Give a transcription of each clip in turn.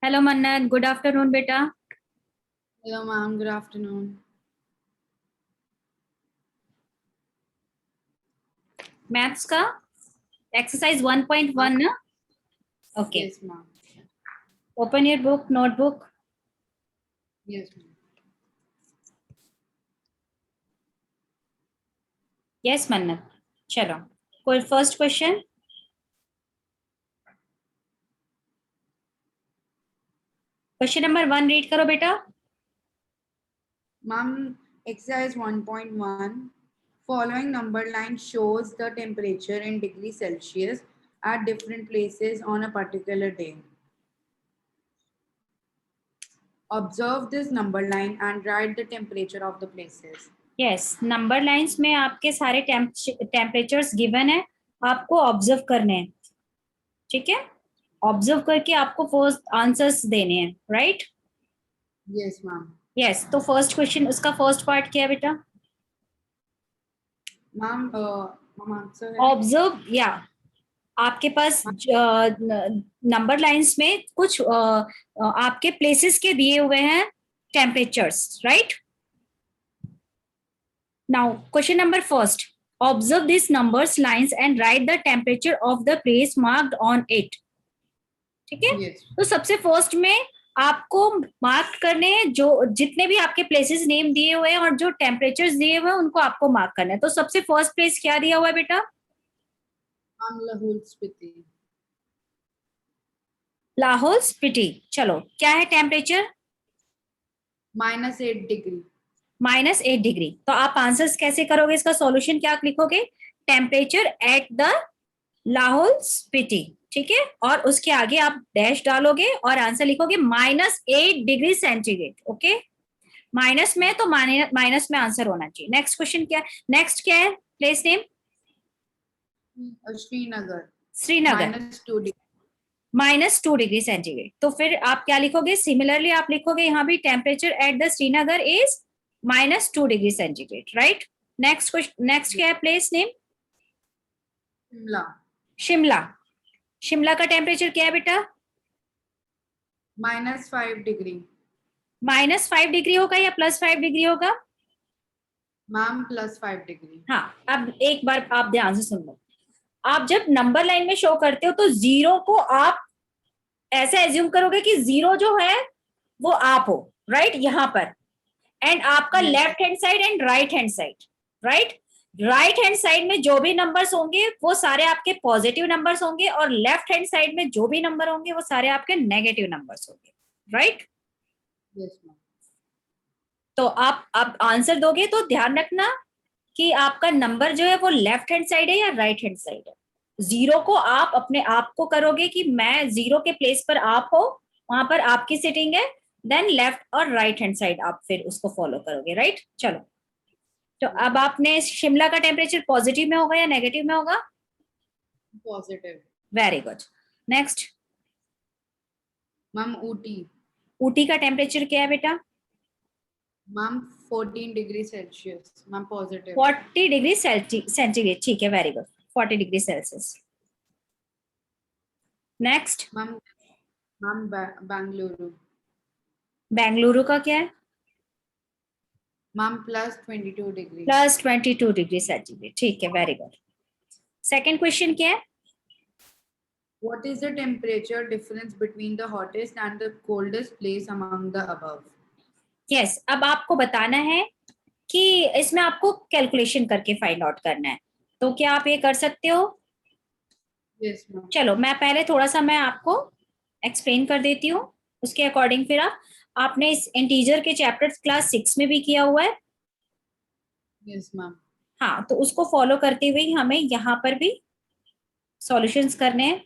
Hello मन्नत, good afternoon बेटा। Hello, ma'am. Good afternoon. Maths का एक्सरसाइज 1.1 ना? Okay, Yes, ma'am. Open your book, notebook. Yes, ma'am. Yes मन्नत, चलो कोई first question. Question number 1 read करो बेटा। Ma'am, exercise 1.1. Following number line shows the temperature in degrees Celsius at different places on a particular day. Observe this number line and write the temperature of the places. Yes, number lines में आपके सारे temperatures given है, आपको observe करने हैं। ठीक है, observe करके आपको फर्स्ट आंसर्स देने हैं, राइट? Yes, ma'am. यस, तो फर्स्ट क्वेश्चन, उसका फर्स्ट पार्ट क्या है बेटा? Ma'am, ma'am answer है. ऑब्जर्व, या आपके पास नंबर लाइंस में कुछ आपके प्लेसेस के दिए हुए हैं temperatures, right? Now question number first, observe this numbers lines and right the temperature of the place marked on it. ठीक है, Yes. तो सबसे फर्स्ट में आपको मार्क करने हैं, जो जितने भी आपके प्लेसेस नेम दिए हुए हैं और जो टेम्परेचर्स दिए हुए हैं उनको आपको मार्क करना है। तो सबसे फर्स्ट प्लेस क्या दिया हुआ है बेटा? Ma'am, Lahore Spiti. Lahaul Spiti. चलो, क्या है टेम्परेचर? -8 degree. -8 डिग्री। तो आप आंसर्स कैसे करोगे? इसका सॉल्यूशन क्या लिखोगे? Temperature at the Lahaul Spiti. ठीक है, और उसके आगे आप डैश डालोगे और आंसर लिखोगे -8 डिग्री सेंटीग्रेड। ओके, माइनस में तो माइनस में आंसर होना चाहिए। नेक्स्ट क्वेश्चन क्या है? नेक्स्ट क्या है place name? Srinagar. Srinagar, -2 degree. -2 degree centigrade. तो फिर आप क्या लिखोगे? सिमिलरली आप लिखोगे यहाँ भी temperature at the Srinagar is -2 degree centigrade, right? Next question, next क्या है place name? Shimla. Shimla. Shimla का टेम्परेचर क्या है बेटा? -5 degree. -5 डिग्री होगा या +5 डिग्री होगा? Ma'am, +5 degree. हाँ, अब एक बार आप ध्यान से सुन लो। आप जब नंबर लाइन में शो करते हो तो जीरो को आप ऐसे एज्यूम करोगे कि जीरो जो है वो आप हो, राइट? यहाँ पर एंड आपका Yes. Left hand side and right hand side, right? Right hand side में जो भी नंबर्स होंगे वो सारे आपके पॉजिटिव नंबर्स होंगे और लेफ्ट हैंड साइड में जो भी नंबर होंगे वो सारे आपके नेगेटिव नंबर्स होंगे, राइट? Yes, ma'am. तो आप आंसर दोगे तो ध्यान रखना कि आपका नंबर जो है वो लेफ्ट हैंड साइड है या राइट हैंड साइड है। जीरो को आप अपने आप को करोगे कि मैं जीरो के प्लेस पर आप हो, वहां पर आपकी सिटिंग है, देन लेफ्ट और राइट हैंड साइड आप फिर उसको फॉलो करोगे, राइट? चलो, तो अब आपने शिमला का टेम्परेचर पॉजिटिव में होगा या नेगेटिव में होगा? Positive. Very good. Next, Ma'am, Ooty. Ooty का टेम्परेचर क्या है बेटा? Ma'am, 14 degrees Celsius. Ma'am, positive. 40 degree centigrade. ठीक है, very good, 40 degree Celsius. Next, Ma'am, Bangalore. Bengaluru का क्या है? Ma'am, +22 degree. +22 degree centigrade. ठीक है, वेरी गुड। सेकेंड क्वेश्चन क्या है? What is the temperature difference between the hottest and the coldest place among the above? Yes, अब आपको बताना है कि इसमें आपको कैलकुलेशन करके फाइंड आउट करना है। तो क्या आप ये कर सकते हो? Yes, ma'am. चलो, मैं पहले थोड़ा सा मैं आपको एक्सप्लेन कर देती हूँ, उसके अकॉर्डिंग फिर आपने इस इंटीजर के चैप्टर क्लास 6 में भी किया हुआ है। Yes, ma'am. हाँ, तो उसको फॉलो करते हुए हमें यहाँ पर भी सॉल्यूशंस करने हैं।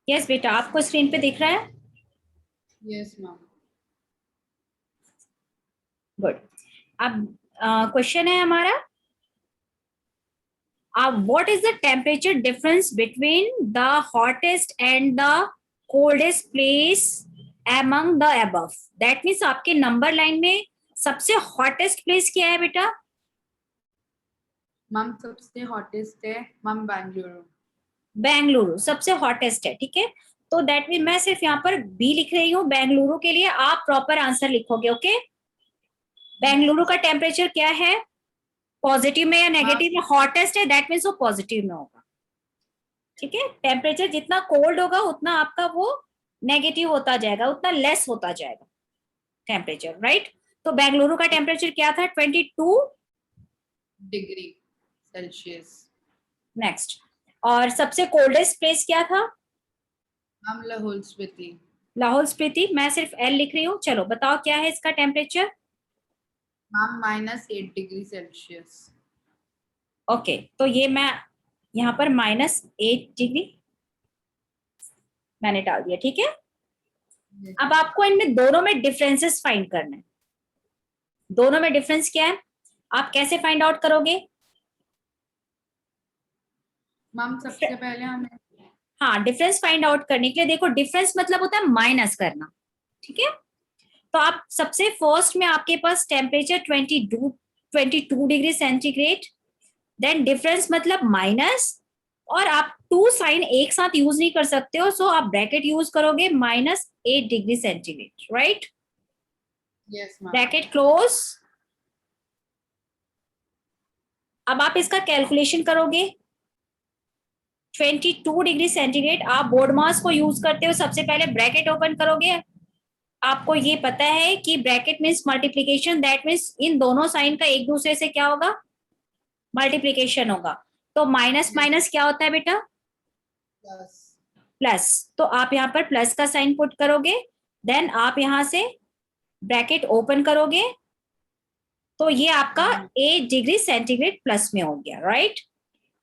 यस बेटा, आपको स्क्रीन पे दिख रहा है? Yes, ma'am. गुड। अब क्वेश्चन है हमारा, what is the temperature difference between the hottest and the coldest place among the above? That means आपके नंबर लाइन में सबसे हॉटेस्ट प्लेस क्या है बेटा? Ma'am, सबसे hottest है Ma'am, Bangalore. बेंगलुरु सबसे हॉटेस्ट है, ठीक है। तो दैट मीन मैं सिर्फ यहाँ पर बी लिख रही हूँ बेंगलुरु के लिए, आप प्रॉपर आंसर लिखोगे, ओके। बेंगलुरु का टेम्परेचर क्या है, पॉजिटिव में या मैम नेगेटिव में, हॉटेस्ट है दैट मीन्स वो पॉजिटिव में होगा, ठीक है। टेम्परेचर जितना कोल्ड होगा उतना आपका वो नेगेटिव होता जाएगा, उतना लेस होता जाएगा टेम्परेचर, राइट। तो बेंगलुरु का टेम्परेचर क्या था, 22 डिग्री सेल्सियस। नेक्स्ट। और सबसे कोल्डेस्ट प्लेस क्या था, मैम लाहौल स्पीति। लाहौल स्पीति, मैं सिर्फ एल लिख रही हूँ, चलो बताओ क्या है इसका temperature. Ma'am -8 degree Celsius. Okay, तो ये मैं यहाँ पर -8 डिग्री मैंने डाल दिया, ठीक है। अब आपको इनमें दोनों में डिफरेंसेस फाइंड करना है। दोनों में डिफरेंस क्या है, आप कैसे फाइंड आउट करोगे। मैम सबसे पहले हमें हाँ, डिफरेंस फाइंड आउट करने के लिए देखो, डिफरेंस मतलब होता है माइनस करना, ठीक है। तो आप सबसे फर्स्ट में आपके पास temperature 22 degree centigrade, then difference मतलब माइनस, और आप टू साइन एक साथ यूज नहीं कर सकते हो, सो आप ब्रैकेट यूज करोगे -8 degree centigrade, right. Yes ma'am. Bracket close. अब आप इसका कैलकुलेशन करोगे, 22 डिग्री सेंटीग्रेड, आप बोर्ड मास को यूज करते हो, सबसे पहले ब्रैकेट ओपन करोगे। आपको ये पता है कि bracket means multiplication, that means in दोनों साइन का एक दूसरे से क्या होगा, मल्टीप्लीकेशन होगा। तो माइनस माइनस क्या होता है बेटा, प्लस। प्लस। तो आप यहाँ पर प्लस का साइन पुट करोगे, देन आप यहाँ से ब्रैकेट ओपन करोगे, तो ये आपका 8 डिग्री सेंटीग्रेड प्लस में हो गया, राइट।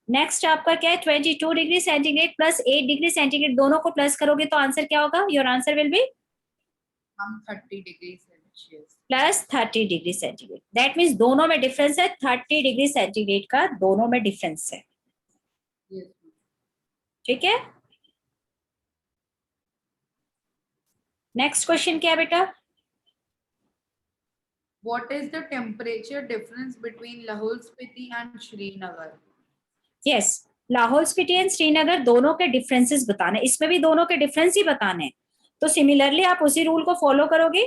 नेक्स्ट आपका क्या है, 22 degree centigrade plus 8 degree centigrade, दोनों को प्लस करोगे तो आंसर क्या होगा, your answer will be ma'am 30 degree Celsius. Plus 30 degree centigrade. That means दोनों में डिफरेंस है, 30 डिग्री सेंटीग्रेड का दोनों में डिफरेंस है, यस। ठीक है। नेक्स्ट क्वेश्चन क्या है बेटा, What is the temperature difference between Lahore Spiti and Srinagar? Yes, Lahaul Spiti and Srinagar दोनों के डिफरेंसेस बताने, इसमें भी दोनों के डिफरेंस ही बताने हैं। तो सिमिलरली आप उसी रूल को फॉलो करोगे।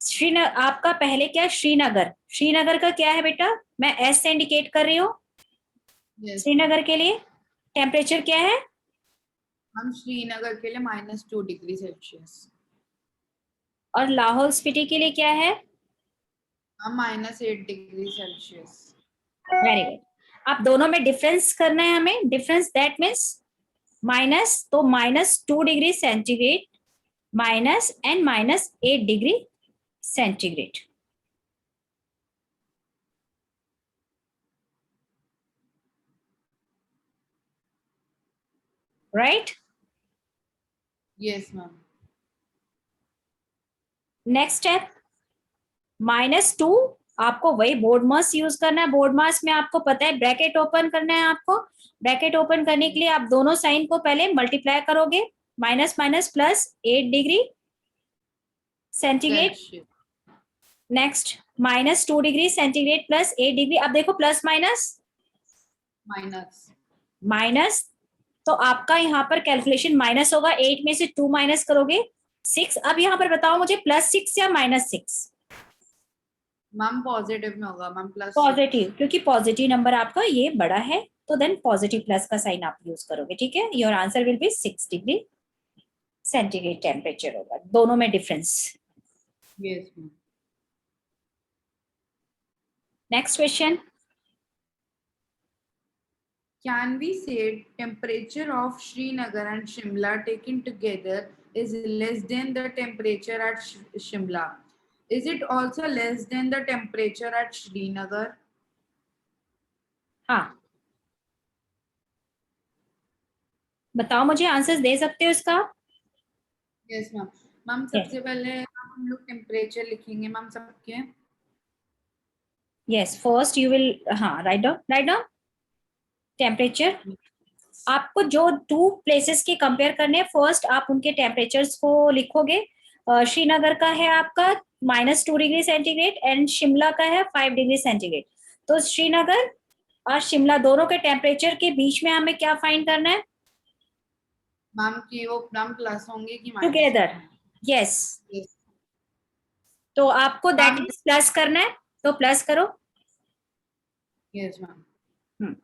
श्रीनगर आपका पहले क्या, श्रीनगर, श्रीनगर का क्या है बेटा, मैं एस से इंडिकेट कर रही हूँ। Yes. श्रीनगर के लिए टेम्परेचर क्या है, हम श्रीनगर के लिए -2 डिग्री सेल्सियस। और लाहौल स्पीति के लिए क्या है, हम -8 डिग्री सेल्सियस। Very good. आप दोनों में डिफरेंस करना है हमें, डिफरेंस दैट मीन्स माइनस, तो -2 degree centigrade minus and -8 degree centigrade, right. Yes ma'am. Next step -2, आपको वही बोर्ड मास यूज करना है। बोर्ड मास में आपको पता है ब्रैकेट ओपन करना है आपको। ब्रैकेट ओपन करने के लिए आप दोनों साइन को पहले मल्टीप्लाई करोगे, minus minus plus 8 degree centigrade, next -2 degree centigrade plus 8 degree. अब देखो प्लस माइनस माइनस। माइनस, तो आपका यहाँ पर कैलकुलेशन माइनस होगा, 8 में से 2 माइनस करोगे 6। अब यहाँ पर बताओ मुझे +6 या -6, मैम पॉजिटिव में होगा मैम, प्लस पॉजिटिव, क्योंकि पॉजिटिव नंबर आपका ये बड़ा है, तो देन पॉजिटिव प्लस का साइन आप यूज करोगे, ठीक है। Your answer will be 6 degree centigrade temperature होगा, दोनों में difference. Yes ma'am. Next question, Can we say temperature of Srinagar and Shimla taken together is less than the temperature at Shimla? Is it also less than the temperature at Srinagar? हाँ बताओ मुझे, answer दे सकते हो इसका। Yes ma'am. Ma'am सबसे पहले हम लोग टेम्परेचर लिखेंगे मैम सबके। यस, फर्स्ट यू विल, हाँ राइट डाउन टेम्परेचर। आपको जो टू प्लेसेस के कंपेयर करने हैं, फर्स्ट आप उनके टेम्परेचर्स को लिखोगे। श्रीनगर का है आपका -2 डिग्री सेंटीग्रेड एंड शिमला का है 5 डिग्री सेंटीग्रेड। तो श्रीनगर और शिमला दोनों के टेम्परेचर के बीच में हमें क्या फाइंड करना है, मैम कि वो मैम प्लस होंगे कि माइनस? Together, yes. यस तो आपको दैट मैम। मीन्स प्लस करना है, तो प्लस करो। Yes ma'am.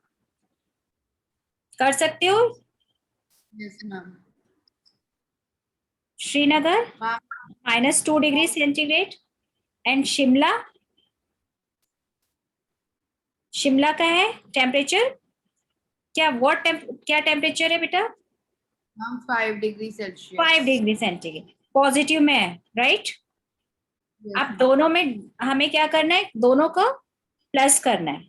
कर सकते हो। Yes ma'am. Srinagar ma'am -2 degree centigrade and Shimla, Shimla का है टेम्परेचर क्या, क्या टेम्परेचर है बेटा? Ma'am 5 degree Celsius. 5 degree centigrade positive में है, राइट। यस अब मैम। दोनों में हमें क्या करना है, दोनों को प्लस करना है।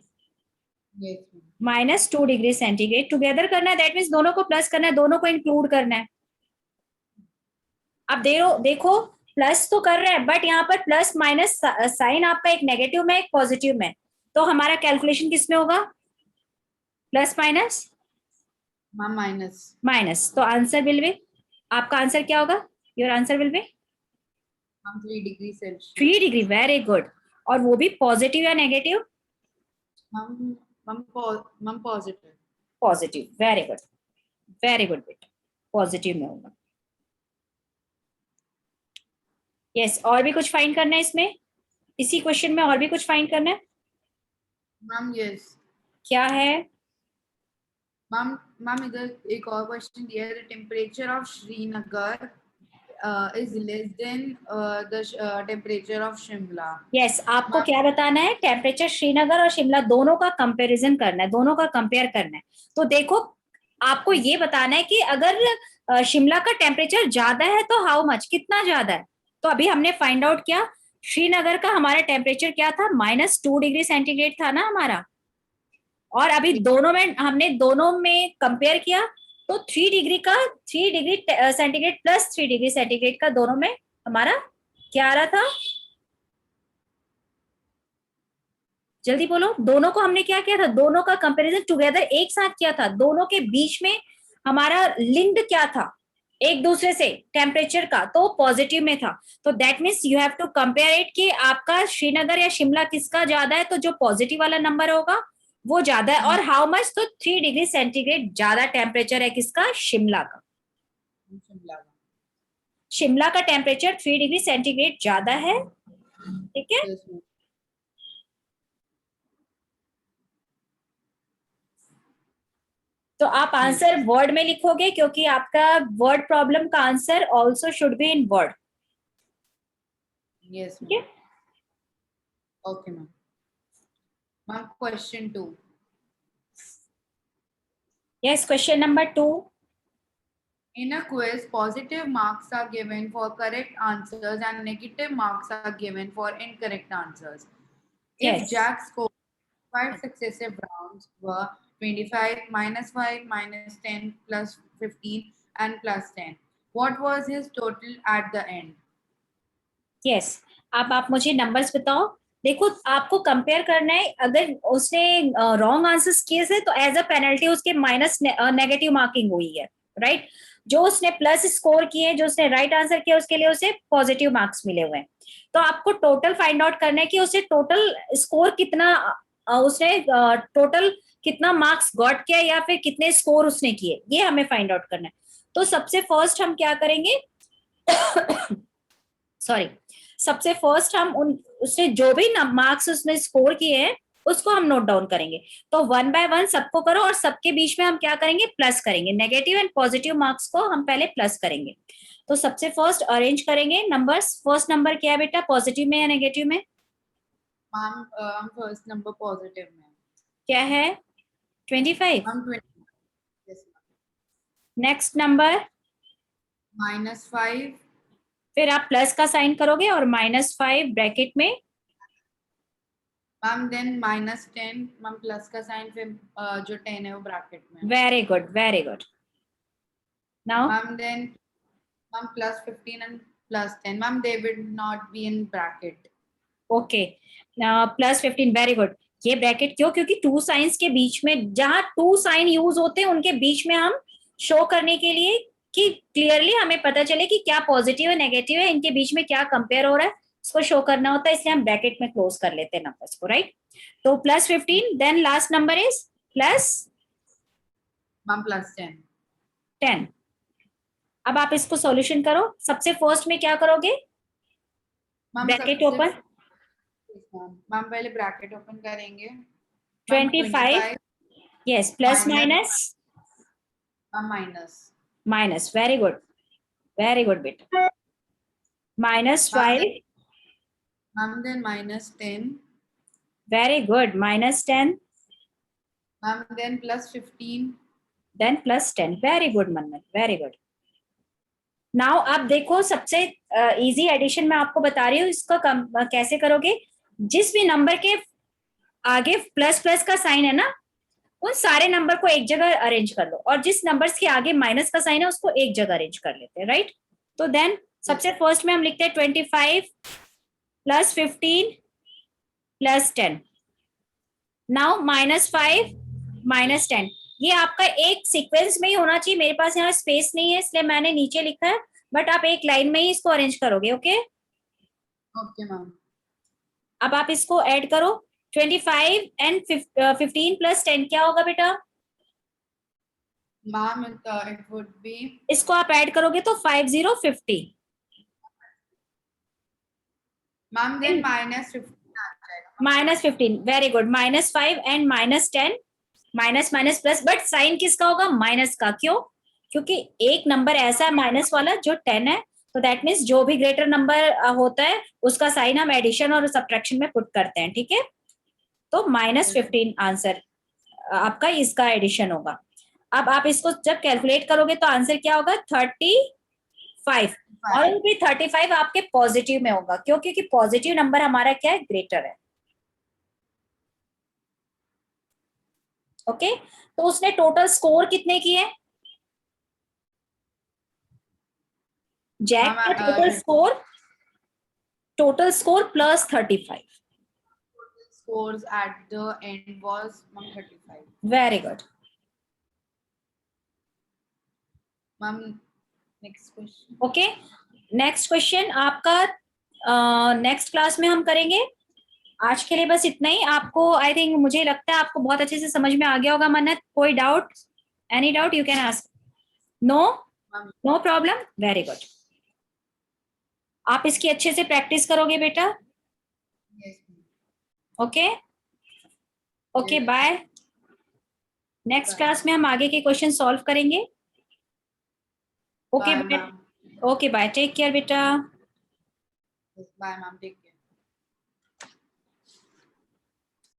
Yes ma'am. -2 degree centigrade together करना है, दैट मीन्स दोनों को प्लस करना है, दोनों को इंक्लूड करना है। अब देखो प्लस तो कर रहे हैं, बट यहाँ पर प्लस माइनस साइन आपका एक नेगेटिव में एक पॉजिटिव में, तो हमारा कैलकुलेशन किस में होगा, plus minus ma'am minus. Minus. तो आंसर विल बी, आपका आंसर क्या होगा, your answer will be ma'am 3 degree 3 Celsius. Degree, very good. और वो भी पॉजिटिव या negative? Ma'am ma'am positive. Positive, very good, very good बेटा, पॉजिटिव में होगा। यस, और भी कुछ फाइंड करना है इसमें, इसी क्वेश्चन में और भी कुछ फाइंड करना है? Ma'am yes. क्या है? मैम मैम इधर एक और क्वेश्चन दिया है, the temperature of Srinagar is less than the temperature of Shimla. Yes, आपको मैम क्या बताना है, टेम्परेचर श्रीनगर और शिमला दोनों का कंपैरिजन करना है, दोनों का कंपेयर करना है। तो देखो आपको ये बताना है कि अगर शिमला का टेम्परेचर ज्यादा है तो हाउ मच, कितना ज्यादा है। तो अभी हमने फाइंड आउट किया, श्रीनगर का हमारा टेम्परेचर क्या था, -2 डिग्री सेंटीग्रेड था ना हमारा। और अभी दोनों में हमने दोनों में कंपेयर किया, तो 3 degree centigrade plus 3 degree centigrade का दोनों में हमारा क्या आ रहा था, जल्दी बोलो। दोनों को हमने क्या किया था, दोनों का कंपैरिजन टुगेदर एक साथ किया था, दोनों के बीच में हमारा लिंक्ड क्या था एक दूसरे से, टेम्परेचर का, तो पॉजिटिव में था। तो that means you have to compare it कि आपका श्रीनगर या शिमला किसका ज्यादा है, तो जो पॉजिटिव वाला नंबर होगा वो ज्यादा है। और हाउ मच, तो 3 डिग्री सेंटीग्रेड ज्यादा टेम्परेचर है किसका, शिमला का। शिमला। शिमला का टेम्परेचर 3 डिग्री सेंटीग्रेड ज्यादा है, ठीक है। Yes ma'am. तो आप आंसर वर्ड में लिखोगे, क्योंकि आपका वर्ड प्रॉब्लम का answer also should be in word, yes ठीक मैम। है। Okay ma'am. Ma'am question 2। Yes, question number 2। In a quiz, positive marks are given for correct answers and negative marks are given for incorrect answers. If yes, Jack scored 5 successive rounds were 25, -5, -10, +15, and +10, what was his total at the end? Yes. अब आप मुझे numbers बताओ। देखो आपको compare करना है, अगर उसने रॉन्ग आंसर्स किए थे तो एज अ पेनल्टी उसके माइनस नेगेटिव मार्किंग हुई है, राइट। जो उसने प्लस स्कोर किए, जो उसने राइट आंसर किया, उसके लिए उसे पॉजिटिव मार्क्स मिले हुए हैं। तो आपको टोटल फाइंड आउट करना है कि उसे टोटल स्कोर कितना, उसने टोटल कितना मार्क्स गॉट किया या फिर कितने स्कोर उसने किए, ये हमें फाइंड आउट करना है। तो सबसे फर्स्ट हम क्या करेंगे, सॉरी, सबसे फर्स्ट हम उन उसने जो भी मार्क्स उसने स्कोर किए हैं उसको हम नोट डाउन करेंगे। तो 1 बाय 1 सबको करो, और सबके बीच में हम क्या करेंगे, प्लस करेंगे। नेगेटिव एंड पॉजिटिव मार्क्स को हम पहले प्लस करेंगे। तो सबसे फर्स्ट अरेंज करेंगे नंबर्स। फर्स्ट नंबर क्या है बेटा, पॉजिटिव में या नेगेटिव में? Ma'am, I'm first number positive, ma'am. क्या है, 25। Ma'am 20. Yes, ma'am. Next number, -5. फिर आप प्लस का साइन करोगे और -5 ब्रैकेट में। मैम देन -10, मैम प्लस का साइन, फिर जो 10 है वो ब्रैकेट में। Very good, very good. Now ma'am then ma'am +15 and +10, ma'am they will not be in bracket. Okay, +15, very good. ये ब्रैकेट क्यों, क्योंकि टू साइंस के बीच में, जहां टू साइन यूज होते हैं उनके बीच में हम शो करने के लिए कि क्लियरली हमें पता चले कि क्या पॉजिटिव है नेगेटिव है, इनके बीच में क्या कंपेयर हो रहा है, इसको शो करना होता है, इसलिए हम ब्रैकेट में क्लोज कर लेते हैं नंबर्स को, राइट। तो +15, then last number is +10। Ma'am +10। अब आप इसको सॉल्यूशन करो। सबसे फर्स्ट में क्या करोगे, मैम ब्रैकेट सबसे ओपन, मैम पहले ब्रैकेट ओपन करेंगे। Ma'am 25, 25 yes, plus minus, minus ma'am minus, minus, very good बेटा, minus ma'am 5, then minus 10, very good, minus 10, ma'am then plus 15, then plus 10, very good Mannat, very good. Now आप देखो, सबसे easy addition मैं आपको बता रही हूँ, इसको कैसे करोगे। जिस भी नंबर के आगे प्लस प्लस का साइन है ना, उन सारे नंबर को एक जगह अरेंज कर लो, और जिस नंबर्स के आगे माइनस का साइन है उसको एक जगह अरेंज कर लेते हैं, राइट। तो देन सबसे फर्स्ट में हम लिखते हैं 25 प्लस 15 प्लस 10, नाउ -5 -10। ये आपका एक सीक्वेंस में ही होना चाहिए, मेरे पास यहाँ स्पेस नहीं है इसलिए मैंने नीचे लिखा है, बट आप एक लाइन में ही इसको अरेंज करोगे, ओके। Okay ma'am. अब आप इसको ऐड करो, 25 एंड 15 प्लस 10 क्या होगा बेटा, मैम it would be, इसको आप ऐड करोगे तो 5050, मैम then minus 15 आ जाएगा। -15, very good, -5 and -10, minus minus plus, but sign किसका होगा, माइनस का, क्यों, क्योंकि एक नंबर ऐसा है माइनस वाला जो 10 है, तो दैट मीन्स जो भी ग्रेटर नंबर होता है उसका साइन हम एडिशन और सब्ट्रैक्शन में पुट करते हैं, ठीक है। तो -15 आंसर आपका इसका एडिशन होगा। अब आप इसको जब कैलकुलेट करोगे तो आंसर क्या होगा, 35, और भी 35 आपके पॉजिटिव में होगा, क्यों, क्योंकि पॉजिटिव नंबर हमारा क्या है, ग्रेटर है, ओके। तो उसने टोटल स्कोर कितने किए, जैक का total score +35, scores at the end was 135. Very good. Ma'am next question. Okay, next question आपका नेक्स्ट क्लास में हम करेंगे। आज के लिए बस इतना ही। आपको आई थिंक, मुझे लगता है आपको बहुत अच्छे से समझ में आ गया होगा मन्नत। कोई doubt, any doubt you can ask, no, no problem, very good. आप इसकी अच्छे से प्रैक्टिस करोगे बेटा, okay, okay, bye. Next class में हम आगे के क्वेश्चन सॉल्व करेंगे, okay, bye ma'am. Okay, bye, take care बेटा। Bye ma'am, take